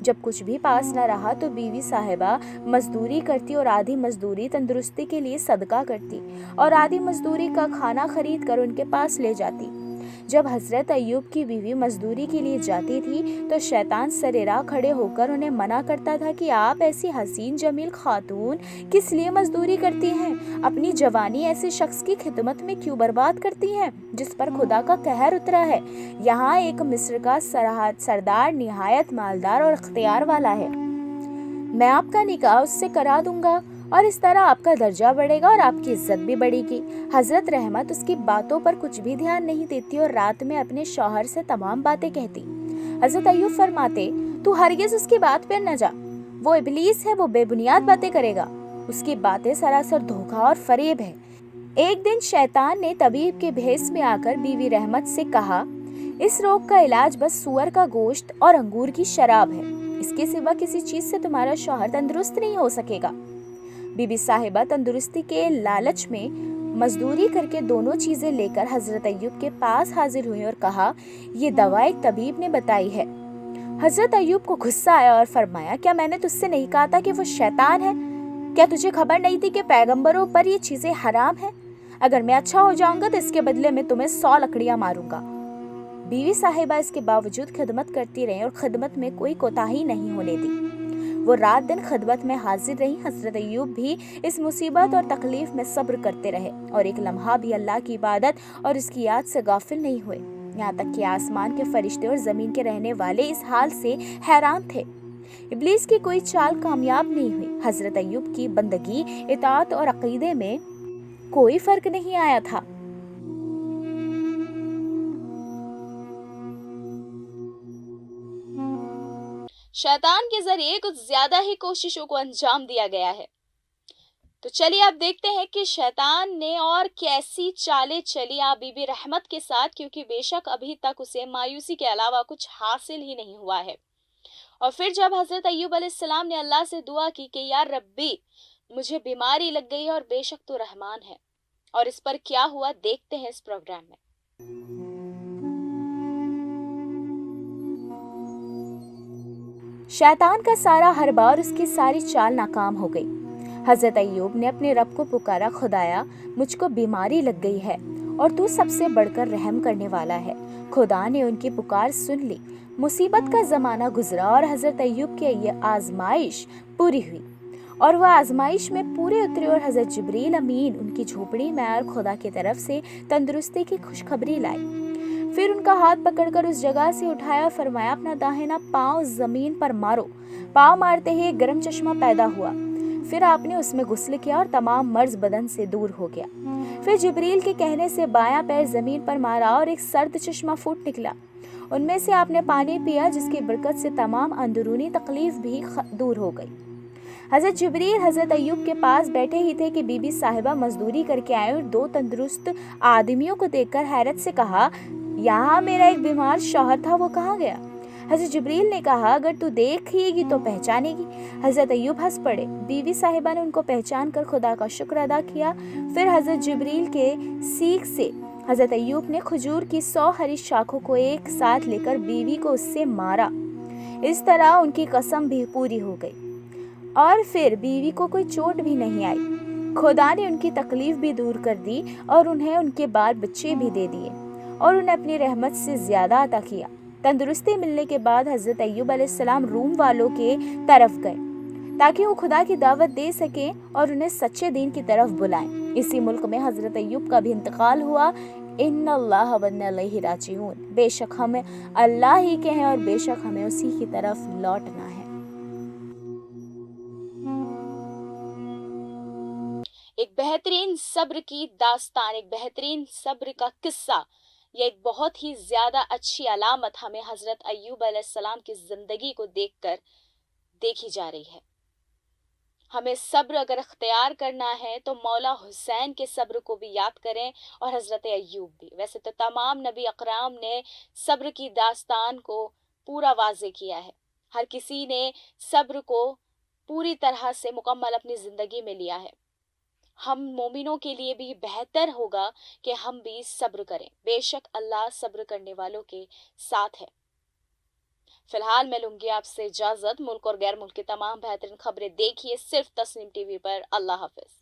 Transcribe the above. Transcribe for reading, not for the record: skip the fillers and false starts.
جب کچھ بھی پاس نہ رہا تو بیوی صاحبہ مزدوری کرتی اور آدھی مزدوری تندرستی کے لیے صدقہ کرتی اور آدھی مزدوری کا کھانا خرید کر ان کے پاس لے جاتی۔ جب حضرت ایوب کی بیوی مزدوری کے لیے جاتی تھی تو شیطان سرِ راہ کھڑے ہو کر انہیں منع کرتا تھا کہ آپ ایسی حسین جمیل خاتون کس لیے مزدوری کرتی ہیں؟ اپنی جوانی ایسے شخص کی خدمت میں کیوں برباد کرتی ہیں جس پر خدا کا قہر اترا ہے؟ یہاں ایک مصر کا سردار نہایت مالدار اور اختیار والا ہے، میں آپ کا نکاح اس سے کرا دوں گا اور اس طرح آپ کا درجہ بڑھے گا اور آپ کی عزت بھی بڑھے گی۔ حضرت رحمت اس کی باتوں پر کچھ بھی دھیان نہیں دیتی اور رات میں اپنے شوہر سے تمام باتیں کہتی۔ حضرت ایوب فرماتے، تو ہرگز اس کی بات پر نہ جا، وہ ابلیس ہے، وہ بے بنیاد باتیں کرے گا، اس کی باتیں سراسر دھوکہ اور فریب ہے۔ ایک دن شیطان نے طبیب کے بھیس میں آ کر بیوی رحمت سے کہا، اس روگ کا علاج بس سور کا گوشت اور انگور کی شراب ہے، اس کے سوا کسی چیز سے تمہارا شوہر تندرست نہیں ہو سکے گا۔ بی بی صاحبہ تندرستی کے لالچ میں مزدوری کر کے دونوں چیزیں لے کر حضرت ایوب کے پاس حاضر ہوئی اور کہا، یہ دوا ایک طبیب نے بتائی ہے۔ حضرت ایوب کو غصہ آیا اور فرمایا، کیا میں نے تجھ سے نہیں کہا تھا کہ وہ شیطان ہے؟ کیا تجھے خبر نہیں تھی کہ پیغمبروں پر یہ چیزیں حرام ہیں؟ اگر میں اچھا ہو جاؤں گا تو اس کے بدلے میں تمہیں 100 لکڑیاں ماروں گا۔ بیوی صاحبہ اس کے باوجود خدمت کرتی رہیں اور خدمت میں کوئی کوتاہی نہیں ہونے دی۔ وہ رات دن خدمت میں حاضر رہی۔ حضرت ایوب بھی اس مصیبت اور تکلیف میں صبر کرتے رہے اور ایک لمحہ بھی اللہ کی عبادت اور اس کی یاد سے غافل نہیں ہوئے، یہاں تک کہ آسمان کے فرشتے اور زمین کے رہنے والے اس حال سے حیران تھے۔ ابلیس کی کوئی چال کامیاب نہیں ہوئی۔ حضرت ایوب کی بندگی، اطاعت اور عقیدے میں کوئی فرق نہیں آیا تھا۔ شیطان کے ذریعے کچھ زیادہ ہی کوششوں کو انجام دیا گیا ہے۔ تو چلیے اب دیکھتے ہیں کہ شیطان نے اور کیسی چالیں چلی آپ بی بی رحمت کے ساتھ، کیونکہ بے شک ابھی تک اسے مایوسی کے علاوہ کچھ حاصل ہی نہیں ہوا ہے۔ اور پھر جب حضرت ایوب علیہ السلام نے اللہ سے دعا کی کہ یا ربی مجھے بیماری لگ گئی اور بے شک تو رحمان ہے، اور اس پر کیا ہوا دیکھتے ہیں اس پروگرام میں۔ شیطان کا سارا ہر بار اس کی ساری چال ناکام ہو گئی۔ حضرت ایوب نے اپنے رب کو پکارا، خدایا مجھ کو بیماری لگ گئی ہے اور تو سب سے بڑھ کر رحم کرنے والا ہے۔ خدا نے ان کی پکار سن لی۔ مصیبت کا زمانہ گزرا اور حضرت ایوب کی یہ آزمائش پوری ہوئی اور وہ آزمائش میں پورے اترے اور حضرت جبریل امین ان کی جھوپڑی میں اور خدا کی طرف سے تندرستی کی خوشخبری لائی۔ پھر ان کا ہاتھ پکڑ کر اس جگہ سے اٹھایا، فرمایا اپنا داہنا پاؤں زمین پر مارو۔ پاؤں مارتے ہی ایک گرم چشمہ پیدا ہوا، پھر آپ نے اس میں غسل کیا اور تمام مرض بدن سے دور ہو گیا۔ پھر جبریل کے کہنے سے بایاں پیر زمین پر مارا اور ایک سرد چشمہ پھوٹ نکلا، ان میں سے آپ نے پانی پیا جس کی برکت سے تمام اندرونی تکلیف بھی دور ہو گئی۔ حضرت جبریل حضرت ایوب کے پاس بیٹھے ہی تھے کہ بی بی صاحبہ مزدوری کر کے آئے اور دو تندرست آدمیوں کو دیکھ کر حیرت سے کہا، یہاں میرا ایک بیمار شوہر تھا، وہ کہاں گیا؟ حضرت جبریل نے کہا، اگر تو دیکھے گی تو پہچانے گی۔ حضرت ایوب ہنس پڑے۔ بیوی صاحبہ نے ان کو پہچان کر خدا کا شکر ادا کیا۔ پھر حضرت جبریل کے سیخ سے حضرت ایوب نے کھجور کی 100 ہری شاخوں کو ایک ساتھ لے کر بیوی کو اس سے مارا۔ اس طرح ان کی قسم بھی پوری ہو گئی اور پھر بیوی کو کوئی چوٹ بھی نہیں آئی۔ خدا نے ان کی تکلیف بھی دور کر دی اور انہیں ان کے بال بچے بھی دے دیے اور انہیں اپنی رحمت سے زیادہ عطا کیا۔ تندرستی ملنے کے بعد حضرت ایوب علیہ السلام روم والوں کے طرف گئے تاکہ وہ خدا کی دعوت دے سکیں اور انہیں سچے دین کی طرف بلائیں۔ اسی ملک میں حضرت ایوب کا بھی انتقال ہوا۔ ان اللہ و انا الیہ راجعون، بے شک ہم اللہ ہی کے ہیں اور بے شک ہمیں اسی کی طرف لوٹنا ہے۔ ایک بہترین صبر کی داستان، ایک بہترین صبر کا قصہ، یہ ایک بہت ہی زیادہ اچھی علامت ہمیں حضرت ایوب علیہ السلام کی زندگی کو دیکھ کر دیکھی جا رہی ہے۔ ہمیں صبر اگر اختیار کرنا ہے تو مولا حسین کے صبر کو بھی یاد کریں اور حضرت ایوب بھی۔ ویسے تو تمام نبی اکرام نے صبر کی داستان کو پورا واضح کیا ہے، ہر کسی نے صبر کو پوری طرح سے مکمل اپنی زندگی میں لیا ہے۔ ہم مومنوں کے لیے بھی بہتر ہوگا کہ ہم بھی صبر کریں، بے شک اللہ صبر کرنے والوں کے ساتھ ہے۔ فی الحال میں لوں گی آپ سے اجازت. ملک اور غیر ملک کی تمام بہترین خبریں دیکھیے صرف تسنیم ٹی وی پر. اللہ حافظ.